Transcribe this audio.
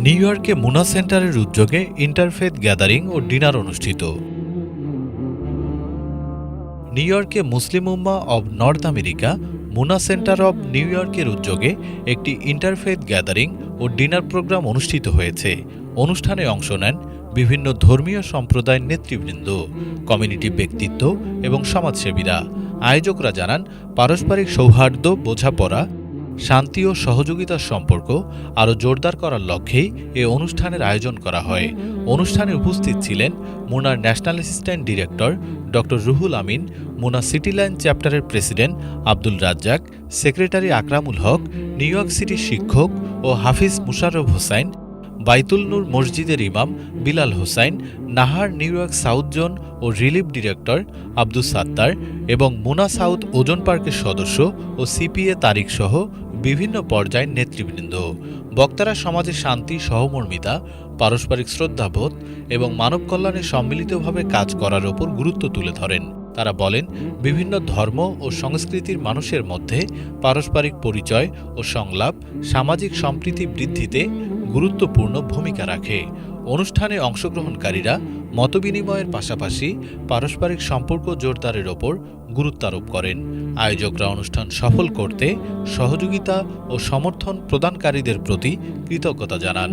New ইয়র্কে MUNA সেন্টারের উদ্যোগে ইন্টারফেথ গ্যাদারিং ও ডিনার অনুষ্ঠিত। নিউ ইয়র্কে Muslim Ummah of North America MUNA center of New ইয়র্কের উদ্যোগে একটি ইন্টারফেথ গ্যাদারিং ও ডিনার প্রোগ্রাম অনুষ্ঠিত হয়েছে। অনুষ্ঠানে অংশ নেন বিভিন্ন ধর্মীয় সম্প্রদায়ের নেতৃবৃন্দ, কমিউনিটি ব্যক্তিত্ব এবং সমাজসেবীরা। আয়োজকরা জানান, পারস্পরিক সৌহার্দ্য, বোঝাপড়া, শান্তি ও সহযোগিতার সম্পর্ক আরও জোরদার করার লক্ষ্যেই এ অনুষ্ঠানের আয়োজন করা হয়। অনুষ্ঠানে উপস্থিত ছিলেন মুনার ন্যাশনাল অ্যাসিস্ট্যান্ট ডিরেক্টর ড রুহুল আমিন, মুনা সিটি লাইন চ্যাপ্টারের প্রেসিডেন্ট আব্দুল রাজ্জাক, সেক্রেটারি আকরামুল হক, নিউ ইয়র্ক সিটির শিক্ষক ও হাফিজ মুশাররফ হোসাইন, বাইতুল নূর মসজিদের ইমাম Bilal Hossain, Nahar New York South zone ও রিলিফ ডিরেক্টর আব্দুস সাত্তার এবং মুনা সাউথ ওজন পার্কের সদস্য ও সিপিএ তারিক সহ বিভিন্ন পর্যায়ের নেতৃবৃন্দ। বক্তারা সমাজে শান্তি, সহমর্মিতা, পারস্পরিক শ্রদ্ধাবোধ এবং মানব কল্যাণে সম্মিলিতভাবে কাজ করার ওপর গুরুত্ব তুলে ধরেন। তারা বলেন, বিভিন্ন ধর্ম ও সংস্কৃতির মানুষের মধ্যে পারস্পরিক পরিচয় ও সংলাপ সামাজিক সম্প্রীতি বৃদ্ধিতে গুরুত্বপূর্ণ ভূমিকা রাখে। অনুষ্ঠানে অংশগ্রহণকারীরা মতবিনিময়ের পাশাপাশি পারস্পরিক সম্পর্ক জোরদারের ওপর গুরুত্বারোপ করেন। আয়োজকরা অনুষ্ঠান সফল করতে সহযোগিতা ও সমর্থন প্রদানকারীদের প্রতি কৃতজ্ঞতা জানান।